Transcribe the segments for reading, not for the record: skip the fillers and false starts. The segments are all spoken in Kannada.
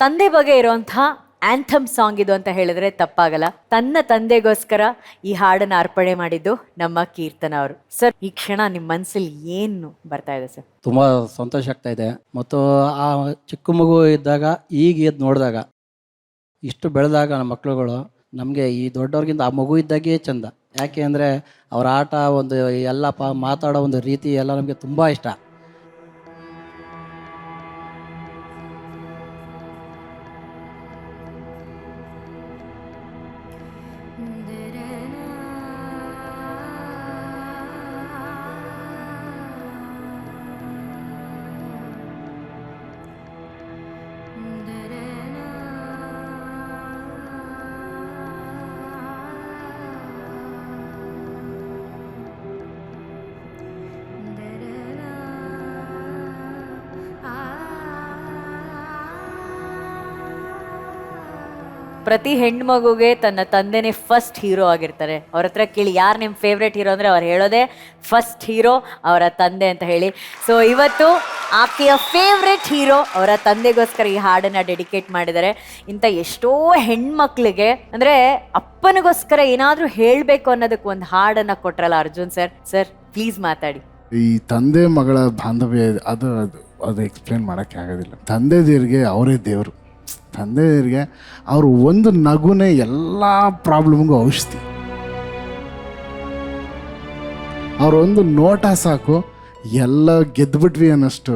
ತಂದೆ ಬಗ್ಗೆ ಇರುವಂತಹ ಆಂಥಮ್ ಸಾಂಗ್ ಇದು ಅಂತ ಹೇಳಿದ್ರೆ ತಪ್ಪಾಗಲ್ಲ. ತನ್ನ ತಂದೆಗೋಸ್ಕರ ಈ ಹಾಡನ್ನ ಅರ್ಪಣೆ ಮಾಡಿದ್ದು ನಮ್ಮ ಕೀರ್ತನ ಅವರು. ಸರ್, ಈ ಕ್ಷಣ ನಿಮ್ಮ ಮನಸ್ಸಲ್ಲಿ ಏನು ಬರ್ತಾ ಇದೆ ಸರ್? ತುಂಬ ಸಂತೋಷ ಆಗ್ತಾ ಇದೆ. ಮತ್ತು ಆ ಚಿಕ್ಕ ಮಗು ಇದ್ದಾಗ ಈಗ ಎದ್ದು ನೋಡಿದಾಗ ಇಷ್ಟು ಬೆಳೆದಾಗ ನಮ್ಮ ಮಕ್ಳುಗಳು ನಮಗೆ ಈ ದೊಡ್ಡವ್ರಿಗಿಂತ ಆ ಮಗು ಇದ್ದಾಗೆ ಚಂದ. ಯಾಕೆ ಅಂದರೆ ಅವ್ರ ಆಟ ಒಂದು ಎಲ್ಲ ಮಾತಾಡೋ ಒಂದು ರೀತಿ ಎಲ್ಲ ನಮಗೆ ತುಂಬ ಇಷ್ಟ. ಪ್ರತಿ ಹೆಣ್ಮಗುಗೆ ತನ್ನ ತಂದೆನೇ ಫಸ್ಟ್ ಹೀರೋ ಆಗಿರ್ತಾರೆ. ಅವ್ರ ಹತ್ರ ಕೇಳಿ ಯಾರು ನಿಮ್ಮ ಫೇವ್ರೆಟ್ ಹೀರೋ ಅಂದರೆ ಅವ್ರು ಹೇಳೋದೇ ಫಸ್ಟ್ ಹೀರೋ ಅವರ ತಂದೆ ಅಂತ ಹೇಳಿ. ಸೊ ಇವತ್ತು ಆಕೆಯ ಫೇವ್ರೆಟ್ ಹೀರೋ ಅವರ ತಂದೆಗೋಸ್ಕರ ಈ ಹಾಡನ್ನು ಡೆಡಿಕೇಟ್ ಮಾಡಿದ್ದಾರೆ. ಇಂಥ ಎಷ್ಟೋ ಹೆಣ್ಮಕ್ಳಿಗೆ ಅಂದರೆ ಅಪ್ಪನಿಗೋಸ್ಕರ ಏನಾದರೂ ಹೇಳಬೇಕು ಅನ್ನೋದಕ್ಕೆ ಒಂದು ಹಾಡನ್ನು ಕೊಟ್ರಲ್ಲ ಅರ್ಜುನ್ ಸರ್. ಸರ್ ಪ್ಲೀಸ್ ಮಾತಾಡಿ. ಈ ತಂದೆ ಮಗಳ ಬಾಂಧವ್ಯ ಅದು ಎಕ್ಸ್ಪ್ಲೇನ್ ಮಾಡೋಕ್ಕೆ ಆಗೋದಿಲ್ಲ. ತಂದೆದಿರಿಗೆ ಅವರೇ ದೇವರು. ತಂದೆಯರಿಗೆ ಅವರು ಒಂದು ನಗುನೇ ಎಲ್ಲ ಪ್ರಾಬ್ಲಮ್ಗೂ ಔಷಧಿ. ಅವ್ರ ಒಂದು ನೋಟ ಸಾಕು ಎಲ್ಲ ಗೆದ್ದುಬಿಟ್ವಿ ಅನ್ನೋಷ್ಟು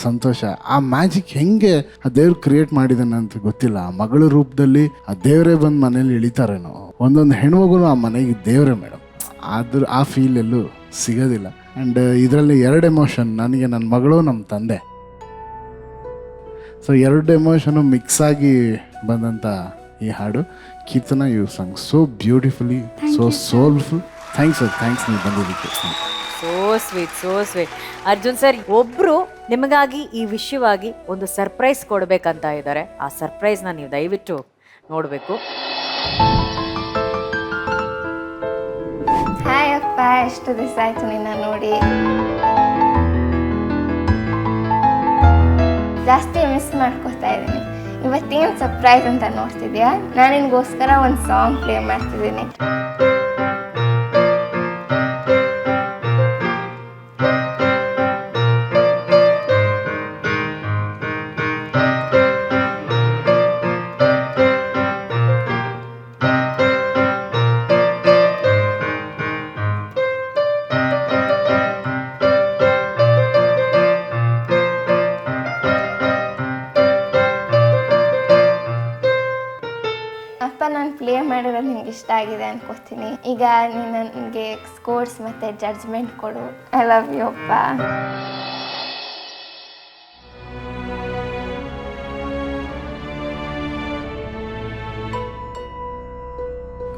ಸಂತೋಷ. ಆ ಮ್ಯಾಜಿಕ್ ಹೆಂಗೆ ಆ ದೇವ್ರು ಕ್ರಿಯೇಟ್ ಮಾಡಿದಾನೆ ಅಂತ ಗೊತ್ತಿಲ್ಲ. ಆ ಮಗಳ ರೂಪದಲ್ಲಿ ಆ ದೇವರೇ ಬಂದು ಮನೇಲಿ ಇಳಿತಾರೇನೋ. ಒಂದೊಂದು ಹೆಣ್ಮಗುನು ಆ ಮನೆಗೆ ದೇವರೇ ಮೇಡಮ್. ಆ ಫೀಲ್ ಎಲ್ಲೂ ಸಿಗೋದಿಲ್ಲ. ಆ್ಯಂಡ್ ಇದರಲ್ಲಿ 2 ಎಮೋಷನ್, ನನಗೆ ನನ್ನ ಮಗಳು, ನಮ್ಮ ತಂದೆ. ಸೊ 2 ಎಮೋಷನು ಮಿಕ್ಸ್ ಆಗಿ ಬಂದಂಥ ಈ ಹಾಡು Keerthana you sang so beautifully, so soulful. Thanks sir, thanks ನೀವು ಬಂದಿದ್ದಕ್ಕೆ. So sweet, so sweet. Arjun sir, ಒಬ್ಬರು ನಿಮಗಾಗಿ ಈ ವಿಷಯವಾಗಿ ಒಂದು ಸರ್ಪ್ರೈಸ್ ಕೊಡಬೇಕಂತ ಇದ್ದಾರೆ. ಆ ಸರ್ಪ್ರೈಸ್ನ ನೀವು ದಯವಿಟ್ಟು ನೋಡಬೇಕು. ಹಾಯ್ ಅಪ್ಪ, ಎಷ್ಟು ದಿವಸ ಆಯ್ತು ನಿನ್ನ ನೋಡಿ. ಜಾಸ್ತಿ ಮಿಸ್ ಮಾಡ್ಕೊತಾ ಇದ್ದೀನಿ. ಇವತ್ತೇನು ಸರ್ಪ್ರೈಸ್ ಅಂತ ನೋಡ್ತಿದ್ಯಾ? ನಾನು ನಿನಗೋಸ್ಕರ ಒಂದು ಸಾಂಗ್ ಪ್ಲೇ ಮಾಡ್ತಿದ್ದೀನಿ. ನಾನು ಪ್ಲೇ ಮಾಡಿರೋದು ನಿಮ್ಗೆ ಇಷ್ಟ ಆಗಿದೆ ಅನ್ಕೋತೀನಿ. ಈಗ ನೀನು ನನಗೆ ಸ್ಕೋರ್ಸ್ ಮತ್ತು ಜಡ್ಜ್ಮೆಂಟ್ ಕೊಡು. ಐ ಲವ್ ಯು ಅಪ್ಪ.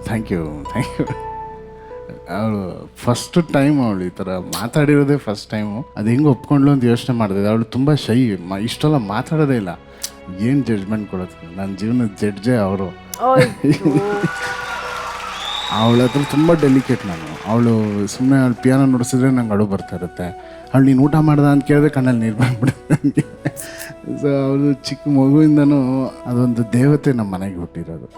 Thank you. ಅವಳು ಫಸ್ಟ್ ಟೈಮ್ ಅವಳು ಈ ಥರ ಮಾತಾಡಿರೋದೇ ಫಸ್ಟ್ ಟೈಮು. ಅದು ಹೆಂಗೆ ಒಪ್ಕೊಂಡ್ಲು ಅಂತ ಯೋಚನೆ ಮಾಡಿದೆ. ಅವಳು ತುಂಬ ಶೈ, ಇಷ್ಟೆಲ್ಲ ಮಾತಾಡೋದೇ ಇಲ್ಲ. ಏನು ಜಡ್ಜ್ಮೆಂಟ್ ಕೊಡೋದು? ನನ್ನ ಜೀವನದ ಜಡ್ಜೇ ಅವರು. ಅವಳ ಹತ್ರ ತುಂಬ ಡೆಲಿಕೇಟ್ ನಾನು. ಅವಳು ಸುಮ್ಮನೆ ಅವಳು ಪಿಯಾನೋ ನುಡಿಸಿದ್ರೆ ನಂಗೆ ಅಳು ಬರ್ತಾ ಇರುತ್ತೆ. ಅವಳು ನೀನು ಊಟ ಮಾಡ್ದ ಅಂತ ಕೇಳಿದ್ರೆ ಕಣ್ಣಲ್ಲಿ ನೀರು ಬಂದ್ಬಿಡುತ್ತೆ ನನಗೆ. ಸೊ ಅವಳು ಚಿಕ್ಕ ಮಗುವಿಂದನೂ ಅದೊಂದು ದೇವತೆ ನಮ್ಮ ಮನೆಗೆ ಹುಟ್ಟಿರೋದು.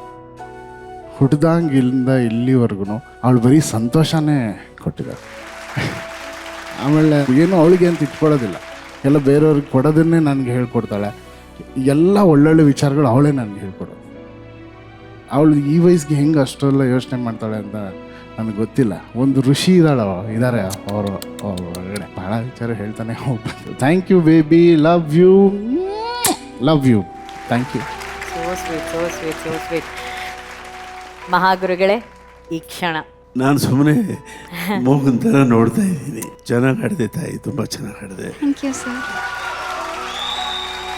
ಹುಟ್ಟಿದಂಗಿಂದ ಇಲ್ಲಿವರೆಗೂ ಅವಳು ಬರೀ ಸಂತೋಷನೇ ಕೊಟ್ಟಿದ್ದಾರೆ. ಆಮೇಲೆ ಏನೋ ಅವಳಿಗೆ ಅಂತ ಇಟ್ಕೊಳ್ಳೋದಿಲ್ಲ, ಎಲ್ಲ ಬೇರೆಯವ್ರಿಗೆ ಕೊಡೋದನ್ನೇ ನನಗೆ ಹೇಳ್ಕೊಡ್ತಾಳೆ. ಎಲ್ಲ ಒಳ್ಳೊಳ್ಳೆ ವಿಚಾರಗಳು ಅವಳೇ ನನಗೆ ಹೇಳ್ಕೊಡೋದು. ಅವಳು ಈ ವಯಸ್ಸಿಗೆ ಹೆಂಗೆ ಅಷ್ಟೆಲ್ಲ ಯೋಚನೆ ಮಾಡ್ತಾಳೆ ಅಂತ ನನಗೆ ಗೊತ್ತಿಲ್ಲ. ಒಂದು ಋಷಿ ಇದ್ದಾರೆ ಅವರು ಹೊರಗಡೆ. ಭಾಳ ವಿಚಾರ ಹೇಳ್ತಾನೆ ಹೋಗ್ಬೇಕು. Thank you baby, love you, love you. Thank you. So sweet, so sweet, so sweet. ಮಹಾಗುರುಗಳೇ, ಈ ಕ್ಷಣ ನಾನು ಸುಮ್ಮನೆ ಮೋಗನ್ ಥರ ನೋಡ್ತಾ ಇದ್ದೀನಿ. ಚೆನ್ನಾಗಿ ಹಾಡಿದೆ ತಾಯಿ, ತುಂಬ ಚೆನ್ನಾಗಿ ಹಾಡಿದೆ. Thank you sir.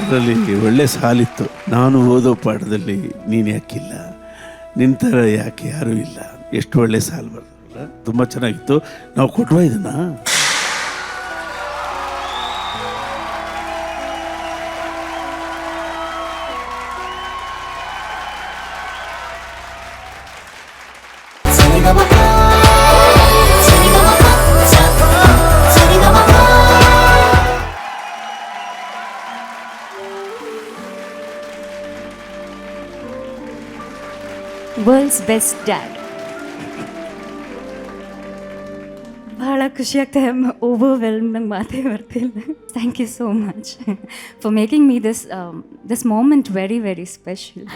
ಅದರಲ್ಲಿ ಒಳ್ಳೆ ಸಾಲಿತ್ತು. ನಾನು ಓದೋ ಪಾಠದಲ್ಲಿ ನೀನು ಯಾಕಿಲ್ಲ, ನಿನ್ನ ಥರ ಯಾಕೆ ಯಾರೂ ಇಲ್ಲ. ಎಷ್ಟು ಒಳ್ಳೆ ಸಾಲು ಬರ್ತಲ್ಲ, ತುಂಬ ಚೆನ್ನಾಗಿತ್ತು. ನಾವು ಕೊಟ್ವಾ ಇದನ್ನು? World's best dad. ಭಾಳ ಖುಷಿ ಆಗ್ತದೆ. ಓವರ್ವೆಲ್ಮ್, ನಂಗೆ ಮಾತೇ ಬರ್ತಿಲ್ಲ. Thank you so much for making me this moment very very special.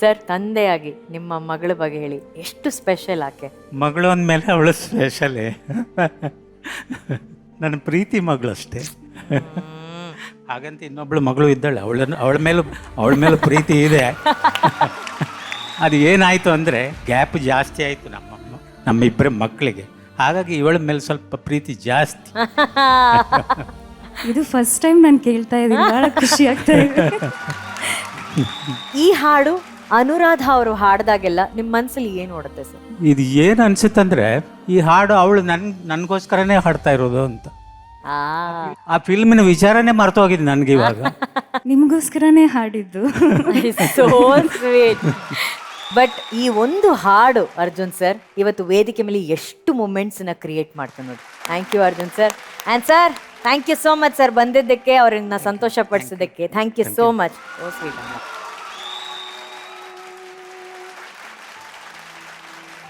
Sir, ತಂದೆಯಾಗಿ ನಿಮ್ಮ ಮಗಳ ಬಗ್ಗೆ ಹೇಳಿ, ಎಷ್ಟು ಸ್ಪೆಷಲ್ ಆಕೆ? ಮಗಳು ಅಂದಮೇಲೆ ಅವಳು ಸ್ಪೆಷಲೇ. ನನ್ನ ಪ್ರೀತಿ ಮಗಳು ಅಷ್ಟೇ. ಹಾಗಂತ ಇನ್ನೊಬ್ಳು ಮಗಳು ಇದ್ದಾಳೆ, ಅವಳ ಮೇಲೂ ಪ್ರೀತಿ ಇದೆ. ಅದು ಏನಾಯಿತು ಅಂದರೆ ಗ್ಯಾಪ್ ಜಾಸ್ತಿ ಆಯಿತು ನಮ್ಮಿಬ್ಬರ ಮಕ್ಕಳಿಗೆ. ಹಾಗಾಗಿ ಇವಳ ಮೇಲೆ ಸ್ವಲ್ಪ ಪ್ರೀತಿ ಜಾಸ್ತಿ. ಇದು ಫಸ್ಟ್ ಟೈಮ್ ನಾನು ಕೇಳ್ತಾ ಇದ್ದೀನಿ, ಭಾಳ ಖುಷಿ ಆಗ್ತಾ ಇದೆ. ಈ ಹಾಡು ಅನುರಾಧ ಅವರು ಹಾಡ್ದಾಗೆಲ್ಲ ನಿಮ್ಮ ಮನಸ್ಸಲ್ಲಿ ಏನು ಓಡುತ್ತೆ ಸರ್? ಇದು ಏನು ಅನ್ಸುತ್ತಂದ್ರೆ, ಈ ಹಾಡು ಅವಳು ನನಗೋಸ್ಕರನೇ ಹಾಡ್ತಾ ಇರೋದು ಅಂತ. ಆ ಫಿಲ್ಮಿನ ವಿಚಾರನೇ ಮರ್ತೋಗಿದೆ ನನಗೆ ಇವಾಗ. ನಿಮಗೋಸ್ಕರನೇ ಹಾಡಿದ್ದು. So sweet. ಬಟ್ ಈ ಒಂದು ಹಾಡು ಅರ್ಜುನ್ ಸರ್ ಇವತ್ತು ವೇದಿಕೆ ಮೇಲೆ ಎಷ್ಟು ಮೂಮೆಂಟ್ಸ್ನ ಕ್ರಿಯೇಟ್ ಮಾಡ್ತಾನೆ ನೋಡಿ. Thank you Arjun sir. And sir, thank you so much sir, ಬಂದಿದ್ದಕ್ಕೆ, ಅವ್ರನ್ನ ಸಂತೋಷ ಪಡಿಸಿದ್ದಕ್ಕೆ. Thank you so much. Oh sweet.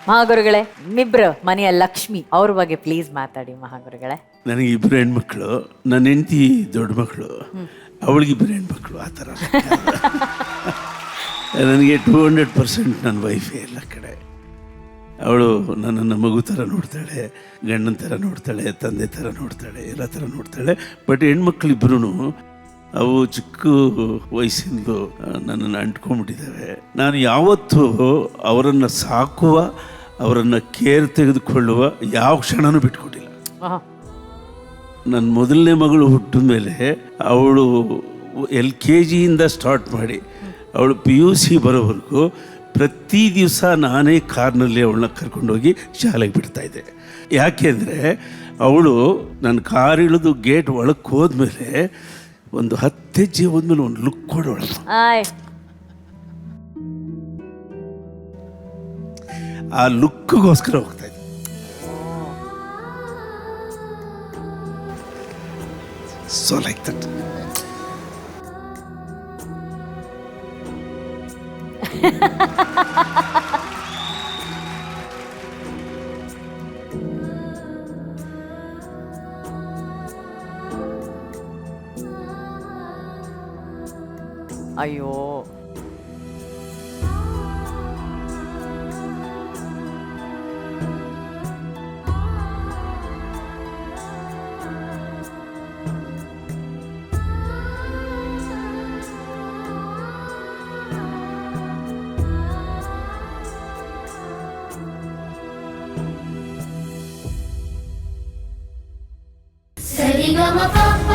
ಮಹಾಗುರುಗಳೇ, ನಿಮ್ಮಿಬ್ರು ಮನೆಯ ಲಕ್ಷ್ಮಿ ಅವ್ರ ಬಗ್ಗೆ ಪ್ಲೀಸ್ ಮಾತಾಡಿ ಮಹಾಗುರುಗಳೇ. ನನಗೆ ಇಬ್ಬರು ಹೆಣ್ಮಕ್ಳು, ನನ್ನ ಹೆಂಡತಿ ದೊಡ್ಡ ಮಕ್ಕಳು, ಅವಳಿಗಿಬ್ಬರು ಹೆಣ್ಮಕ್ಳು. ಆ ಥರ ನನಗೆ 200% ನನ್ನ ವೈಫೇ ಎಲ್ಲ ಕಡೆ. ಅವಳು ನನ್ನನ್ನು ಮಗು ಥರ ನೋಡ್ತಾಳೆ, ಗಂಡನ ಥರ ನೋಡ್ತಾಳೆ, ತಂದೆ ಥರ ನೋಡ್ತಾಳೆ, ಎಲ್ಲ ಥರ ನೋಡ್ತಾಳೆ. ಬಟ್ ಹೆಣ್ಮಕ್ಳಿಬ್ರು ಅವು ಚಿಕ್ಕ ವಯಸ್ಸಿಂದು ನನ್ನನ್ನು ಅಂಟ್ಕೊಂಡ್ಬಿಟ್ಟಿದ್ದಾವೆ. ನಾನು ಯಾವತ್ತೂ ಅವರನ್ನು ಸಾಕುವ, ಅವರನ್ನು ಕೇರ್ ತೆಗೆದುಕೊಳ್ಳುವ ಯಾವ ಕ್ಷಣನೂ ಬಿಟ್ಕೊಟ್ಟಿಲ್ಲ. ನನ್ನ ಮೊದಲನೇ ಮಗಳು ಹುಟ್ಟಿದ ಮೇಲೆ ಅವಳು LKGಯಿಂದ ಸ್ಟಾರ್ಟ್ ಮಾಡಿ ಅವಳು PUC ಬರೋವರೆಗೂ ಪ್ರತಿ ದಿವಸ ನಾನೇ ಕಾರ್ನಲ್ಲಿ ಅವಳನ್ನ ಕರ್ಕೊಂಡೋಗಿ ಶಾಲೆಗೆ ಬಿಡ್ತಾಯಿದ್ದೆ. ಯಾಕೆಂದರೆ ಅವಳು ನನ್ನ ಕಾರ್ ಇಳಿದು ಗೇಟ್ ಒಳಕ್ಕೆ ಹೋದ್ಮೇಲೆ ಒಂದು 10 ಹೆಜ್ಜೆ ಹೋದ್ಮೇಲೆ ಒಂದು ಲುಕ್ ಕೊಡೋಳು. ಆ ಲುಕ್ಗೋಸ್ಕರ ಹೋಗ್ತಾ ಇದ್ದೆ. So like that. ಅಯ್ಯೋ, Sari ga ma pa